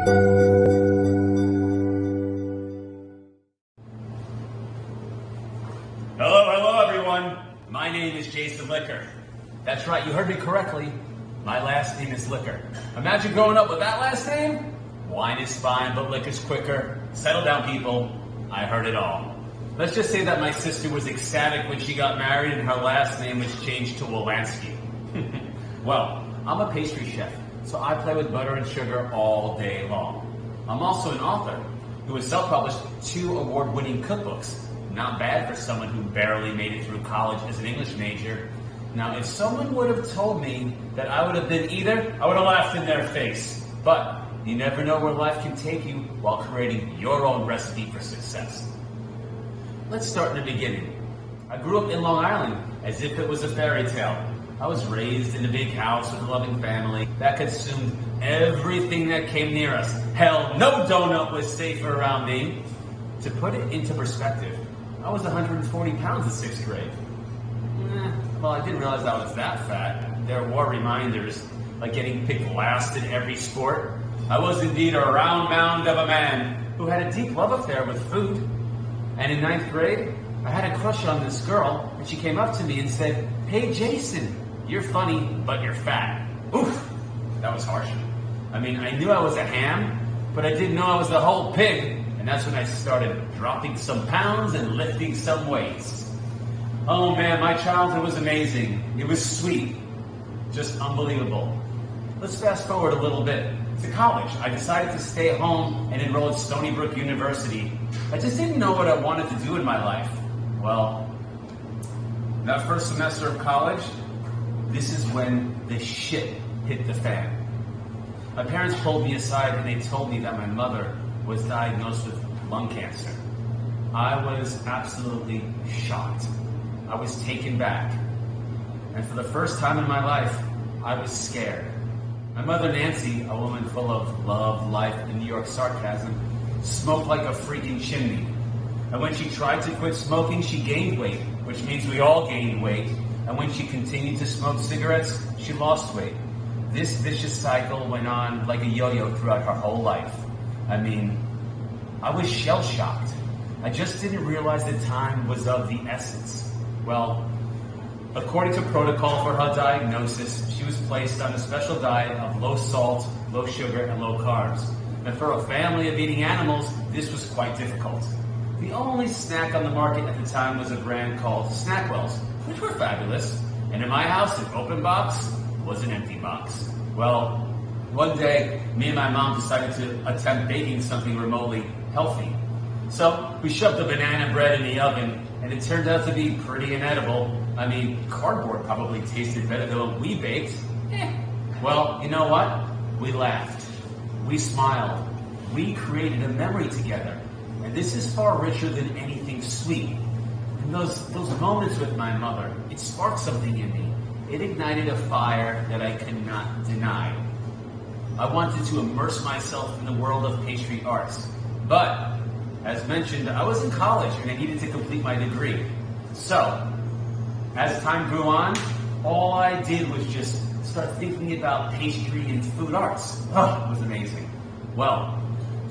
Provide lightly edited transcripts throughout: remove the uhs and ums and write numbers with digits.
Hello everyone. My name is Jason Liquor. That's right, you heard me correctly. My last name is Liquor. Imagine growing up with that last name? Wine is fine, but liquor's quicker. Settle down, people. I heard it all. Let's just say that my sister was ecstatic when she got married and her last name was changed to Wolanski. Well, I'm a pastry chef, so I play with butter and sugar all day long. I'm also an author who has self-published 2 award-winning cookbooks. Not bad for someone who barely made it through college as an English major. Now, if someone would have told me that I would have been either, I would have laughed in their face. But you never know where life can take you while creating your own recipe for success. Let's start in the beginning. I grew up in Long Island as if it was a fairy tale. I was raised in a big house with a loving family that consumed everything that came near us. Hell, no donut was safe around me. To put it into perspective, I was 140 pounds in 6th grade. Well, I didn't realize I was that fat. There were reminders, like getting picked last in every sport. I was indeed a round mound of a man who had a deep love affair with food. And in 9th grade, I had a crush on this girl, and she came up to me and said, "Hey Jason, you're funny, but you're fat." Oof, that was harsh. I mean, I knew I was a ham, but I didn't know I was the whole pig. And that's when I started dropping some pounds and lifting some weights. Oh man, my childhood was amazing. It was sweet. Just unbelievable. Let's fast forward a little bit. To college, I decided to stay home and enroll at Stony Brook University. I just didn't know what I wanted to do in my life. Well, that first semester of college, this is when the shit hit the fan. My parents pulled me aside and they told me that my mother was diagnosed with lung cancer. I was absolutely shocked. I was taken back. And for the first time in my life, I was scared. My mother, Nancy, a woman full of love, life, and New York sarcasm, smoked like a freaking chimney. And when she tried to quit smoking, she gained weight, which means we all gained weight. And when she continued to smoke cigarettes, she lost weight. This vicious cycle went on like a yo-yo throughout her whole life. I mean, I was shell-shocked. I just didn't realize the time was of the essence. Well, according to protocol for her diagnosis, she was placed on a special diet of low salt, low sugar, and low carbs. And for a family of eating animals, this was quite difficult. The only snack on the market at the time was a brand called Snackwells, which were fabulous. And in my house, an open box was an empty box. Well, one day, me and my mom decided to attempt baking something remotely healthy. So we shoved the banana bread in the oven, and it turned out to be pretty inedible. I mean, cardboard probably tasted better than what we baked. Well, you know what? We laughed. We smiled. We created a memory together. And this is far richer than anything sweet. And those moments with my mother, it sparked something in me. It ignited a fire that I could not deny. I wanted to immerse myself in the world of pastry arts. But, as mentioned, I was in college and I needed to complete my degree. So, as time grew on, all I did was just start thinking about pastry and food arts. Oh, it was amazing. Well,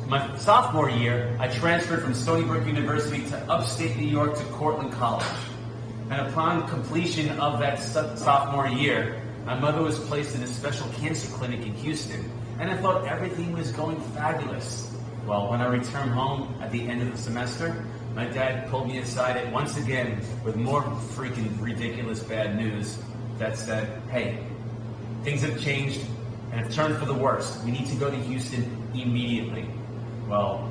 my sophomore year, I transferred from Stony Brook University to upstate New York to Cortland College. And upon completion of that sophomore year, my mother was placed in a special cancer clinic in Houston, and I thought everything was going fabulous. Well, when I returned home at the end of the semester, my dad pulled me aside once again with more freaking ridiculous bad news that said, "Hey, things have changed and have turned for the worse. We need to go to Houston immediately." Well,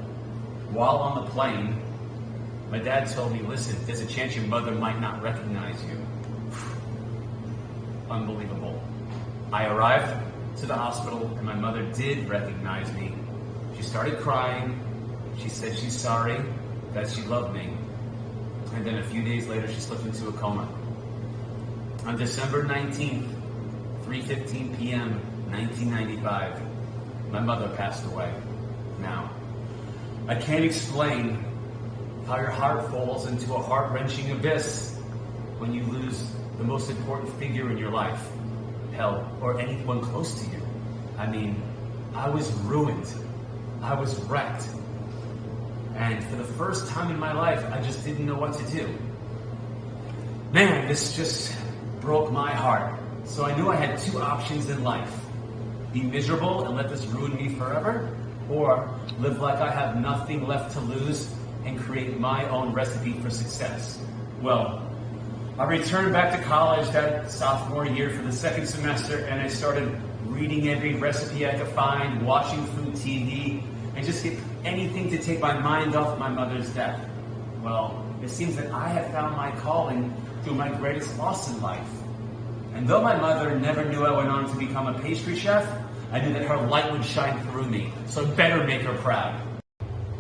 while on the plane, my dad told me, "Listen, there's a chance your mother might not recognize you." Unbelievable. I arrived to the hospital and my mother did recognize me. She started crying. She said she's sorry, that she loved me. And then a few days later, she slipped into a coma. On December 19th, 3:15 p.m., 1995, my mother passed away. Now, I can't explain how your heart falls into a heart-wrenching abyss when you lose the most important figure in your life, hell, or anyone close to you. I mean, I was ruined. I was wrecked. And for the first time in my life, I just didn't know what to do. Man, this just broke my heart. So I knew I had two options in life. Be miserable and let this ruin me forever, or live like I have nothing left to lose and create my own recipe for success. Well, I returned back to college that sophomore year for the second semester, and I started reading every recipe I could find, watching food TV, and just get anything to take my mind off my mother's death. Well, it seems that I had found my calling through my greatest loss in life. And though my mother never knew I went on to become a pastry chef, I knew that her light would shine through me, so I better make her proud.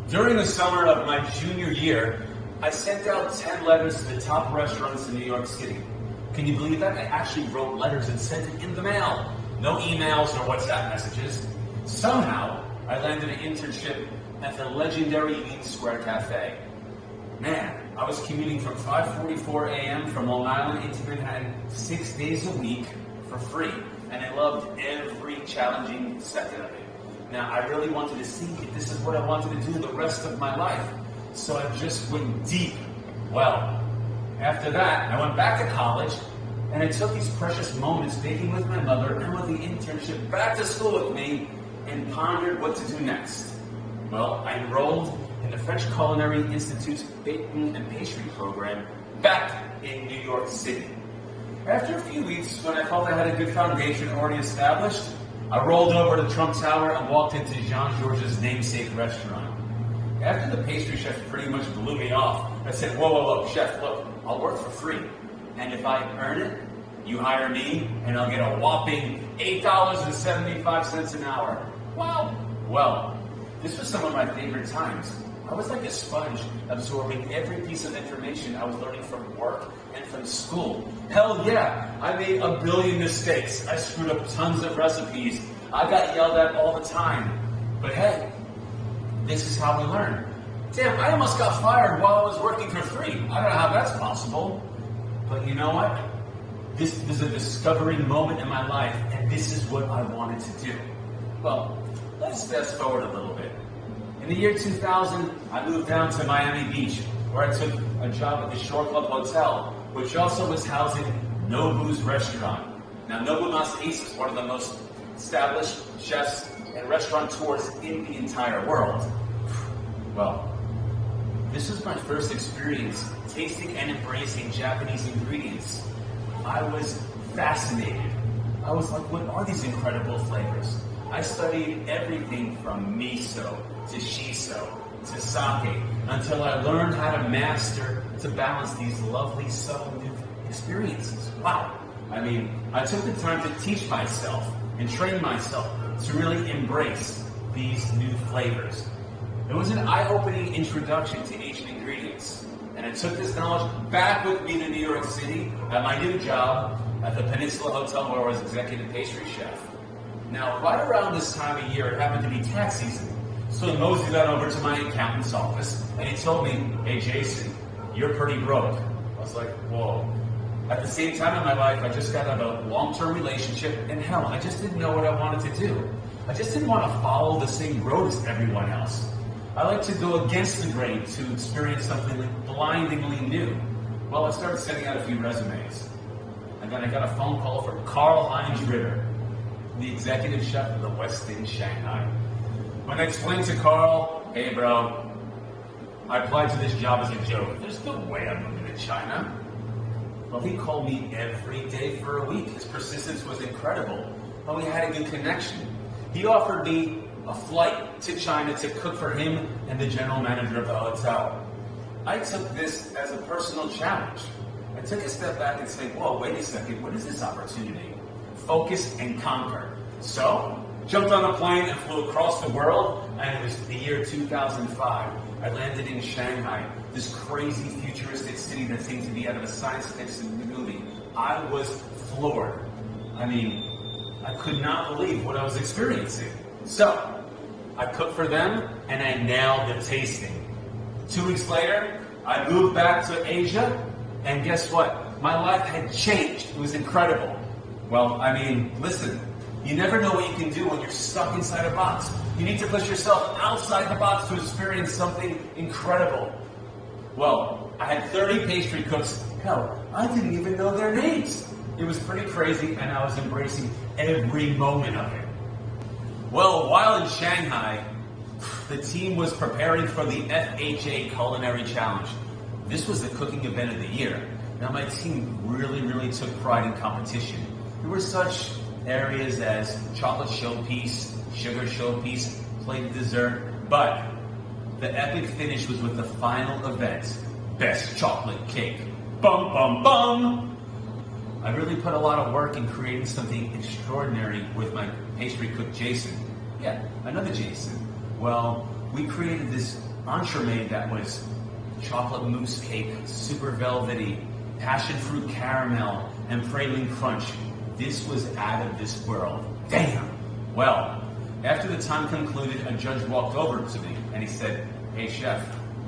During the summer of my junior year, I sent out 10 letters to the top restaurants in New York City. Can you believe that? I actually wrote letters and sent it in the mail. No emails or WhatsApp messages. Somehow, I landed an internship at the legendary Union Square Cafe. Man, I was commuting from 5:44 a.m. from Long Island into Manhattan 6 days a week for free, and I loved every challenging second of it. Now, I really wanted to see if this is what I wanted to do the rest of my life, so I just went deep. Well, after that, I went back to college, and I took these precious moments baking with my mother and with the internship back to school with me and pondered what to do next. Well, I enrolled in the French Culinary Institute's baking and pastry program back in New York City. After a few weeks, when I felt I had a good foundation already established, I rolled over to Trump Tower and walked into Jean-Georges' namesake restaurant. After the pastry chef pretty much blew me off, I said, whoa, chef, look, I'll work for free. And if I earn it, you hire me, and I'll get a whopping $8.75 an hour. Wow. Well, this was some of my favorite times. I was like a sponge, absorbing every piece of information I was learning from work and from school. Hell yeah, I made a billion mistakes. I screwed up tons of recipes. I got yelled at all the time. But hey, this is how we learn. Damn, I almost got fired while I was working for free. I don't know how that's possible. But you know what? This was a discovering moment in my life, and this is what I wanted to do. Well, let's fast forward a little bit. In the year 2000, I moved down to Miami Beach, where I took a job at the Shore Club Hotel, which also was housing Nobu's restaurant. Now, Nobu Mas is one of the most established chefs and restaurateurs in the entire world. Well, this was my first experience tasting and embracing Japanese ingredients. I was fascinated. I was like, what are these incredible flavors? I studied everything from miso to shiso to sake until I learned how to master to balance these lovely, subtle new experiences. Wow. I mean, I took the time to teach myself and train myself to really embrace these new flavors. It was an eye-opening introduction to Asian ingredients, and I took this knowledge back with me to New York City at my new job at the Peninsula Hotel, where I was executive pastry chef. Now, right around this time of year, it happened to be tax season, so I moseyed on over to my accountant's office, and he told me, hey Jason, you're pretty broke. I was like, whoa. At the same time in my life, I just got out of a long-term relationship, and hell, I just didn't know what I wanted to do. I just didn't want to follow the same road as everyone else. I like to go against the grain to experience something blindingly new. Well, I started sending out a few resumes. And then I got a phone call from Karl-Heinz Ritter, the executive chef of the West Inn Shanghai. When I explained to Carl, hey bro, I applied to this job as a joke. There's no way I'm moving to China. Well, he called me every day for a week. His persistence was incredible, but we had a good connection. He offered me a flight to China to cook for him and the general manager of the hotel. I took this as a personal challenge. I took a step back and said, whoa, wait a second, what is this opportunity? Focus and conquer. So, jumped on a plane and flew across the world, and it was the year 2005. I landed in Shanghai, this crazy futuristic city that seemed to be out of a science fiction movie. I was floored. I mean, I could not believe what I was experiencing. So, I cooked for them, and I nailed the tasting. 2 weeks later, I moved back to Asia, and guess what? My life had changed. It was incredible. Well, I mean, listen, You never know what you can do when you're stuck inside a box. You need to push yourself outside the box to experience something incredible. Well, I had 30 pastry cooks. Hell, I didn't even know their names. It was pretty crazy, and I was embracing every moment of it. Well, while in Shanghai, the team was preparing for the FHA Culinary Challenge. This was the cooking event of the year. Now, my team really took pride in competition. There were such areas as chocolate showpiece, sugar showpiece, plated dessert, but the epic finish was with the final event, Best Chocolate Cake. Bum, bum, bum! I really put a lot of work in creating something extraordinary with my pastry cook, Jason. Yeah, another Jason. Well, we created this entremet that was chocolate mousse cake, super velvety, passion fruit caramel, and praline crunch. This was out of this world. Damn! Well, after the time concluded, a judge walked over to me and he said, "Hey chef,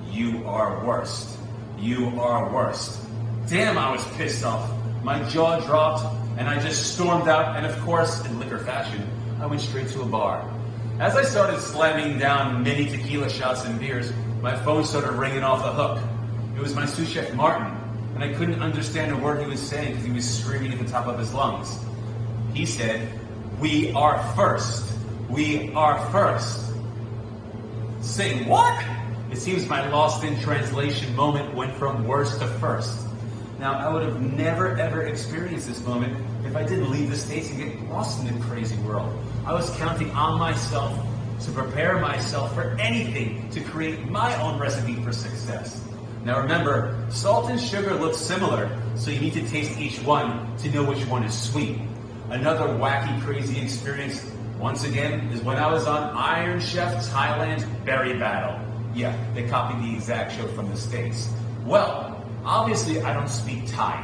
you are worst. You are worst." Damn, I was pissed off. My jaw dropped and I just stormed out, and of course, in liquor fashion, I went straight to a bar. As I started slamming down mini tequila shots and beers, my phone started ringing off the hook. It was my sous chef Martin, and I couldn't understand a word he was saying because he was screaming at the top of his lungs. He said, "We are first. We are first." Say what? It seems my lost in translation moment went from worst to first. Now, I would have never ever experienced this moment if I didn't leave the States and get lost in the crazy world. I was counting on myself to prepare myself for anything, to create my own recipe for success. Now remember, salt and sugar look similar, so you need to taste each one to know which one is sweet. Another wacky, crazy experience, once again, is when I was on Iron Chef Thailand's Berry Battle. Yeah, they copied the exact show from the States. Well, obviously I don't speak Thai,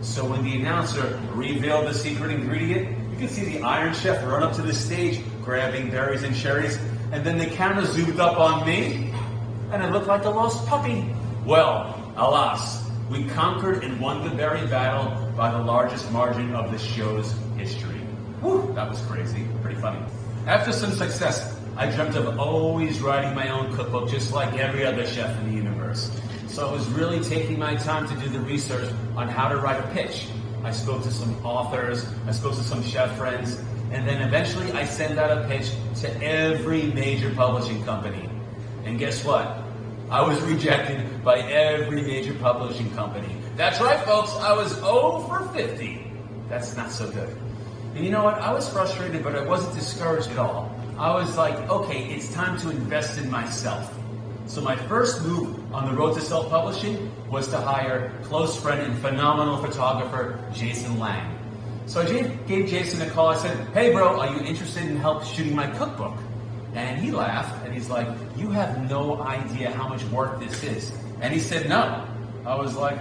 so when the announcer revealed the secret ingredient, you could see the Iron Chef run up to the stage, grabbing berries and cherries, and then the camera zoomed up on me, and I looked like a lost puppy. Well, alas, we conquered and won the berry battle by the largest margin of the show's history. Whew, that was crazy, pretty funny. After some success, I dreamt of always writing my own cookbook just like every other chef in the universe. So I was really taking my time to do the research on how to write a pitch. I spoke to some authors, I spoke to some chef friends, and then eventually I sent out a pitch to every major publishing company. And guess what? I was rejected by every major publishing company. That's right, folks, I was 0 for 50. That's not so good. And you know what? I was frustrated, but I wasn't discouraged at all. I was like, okay, it's time to invest in myself. So my first move on the road to self-publishing was to hire close friend and phenomenal photographer, Jason Lang. So I gave Jason a call. I said, "Hey bro, are you interested in help shooting my cookbook?" And he laughed and he's like, "You have no idea how much work this is." And he said, "No." I was like,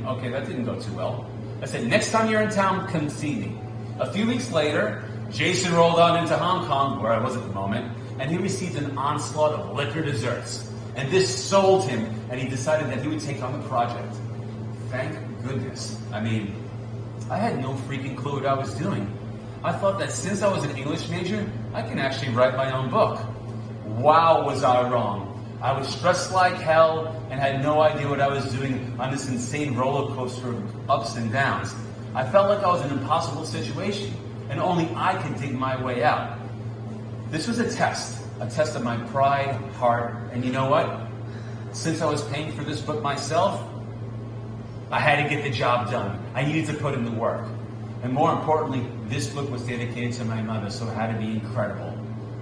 okay, that didn't go too well. I said, "Next time you're in town, come see me." A few weeks later, Jason rolled on into Hong Kong, where I was at the moment, and he received an onslaught of liquor desserts. And this sold him, and he decided that he would take on the project. Thank goodness. I mean, I had no freaking clue what I was doing. I thought that since I was an English major, I can actually write my own book. Wow, was I wrong. I was stressed like hell and had no idea what I was doing on this insane roller coaster of ups and downs. I felt like I was in an impossible situation, and only I could dig my way out. This was a test of my pride, heart, and you know what? Since I was paying for this book myself, I had to get the job done. I needed to put in the work. And more importantly, this book was dedicated to my mother, so it had to be incredible.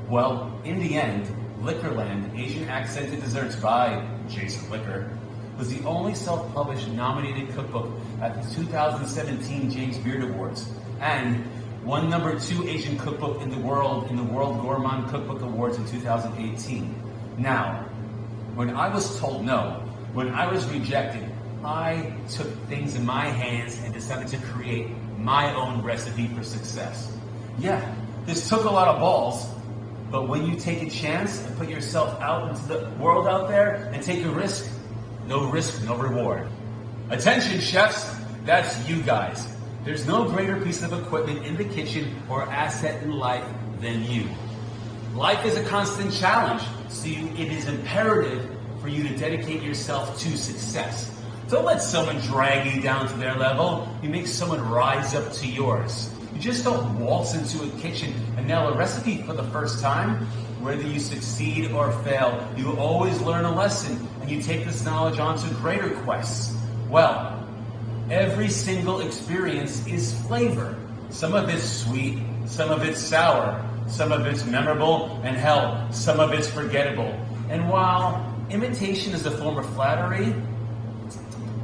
Well, in the end, Liquorland, Asian Accented Desserts by Jason Liquor, was the only self-published nominated cookbook at the 2017 James Beard Awards, and won #2 Asian cookbook in the World Gourmand Cookbook Awards in 2018. Now, when I was told no, when I was rejected, I took things in my hands and decided to create my own recipe for success. Yeah, this took a lot of balls, but when you take a chance and put yourself out into the world out there and take a risk, no reward. Attention chefs, that's you guys. There's no greater piece of equipment in the kitchen or asset in life than you. Life is a constant challenge, so it is imperative for you to dedicate yourself to success. Don't let someone drag you down to their level. You make someone rise up to yours. You just don't waltz into a kitchen and nail a recipe for the first time. Whether you succeed or fail, you always learn a lesson, and you take this knowledge on to greater quests. Well, every single experience is flavor. Some of it's sweet, some of it's sour, some of it's memorable, and hell, some of it's forgettable. And while imitation is a form of flattery,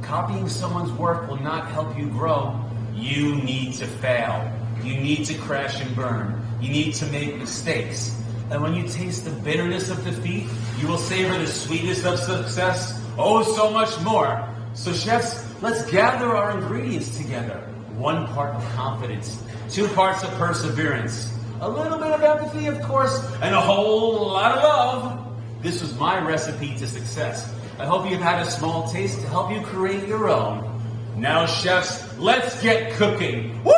copying someone's work will not help you grow. You need to fail. You need to crash and burn. You need to make mistakes. And when you taste the bitterness of defeat, you will savor the sweetness of success. Oh, so much more. So chefs, let's gather our ingredients together. 1 part of confidence, 2 parts of perseverance, a little bit of empathy, of course, and a whole lot of love. This was my recipe to success. I hope you've had a small taste to help you create your own. Now, chefs, let's get cooking. Woo!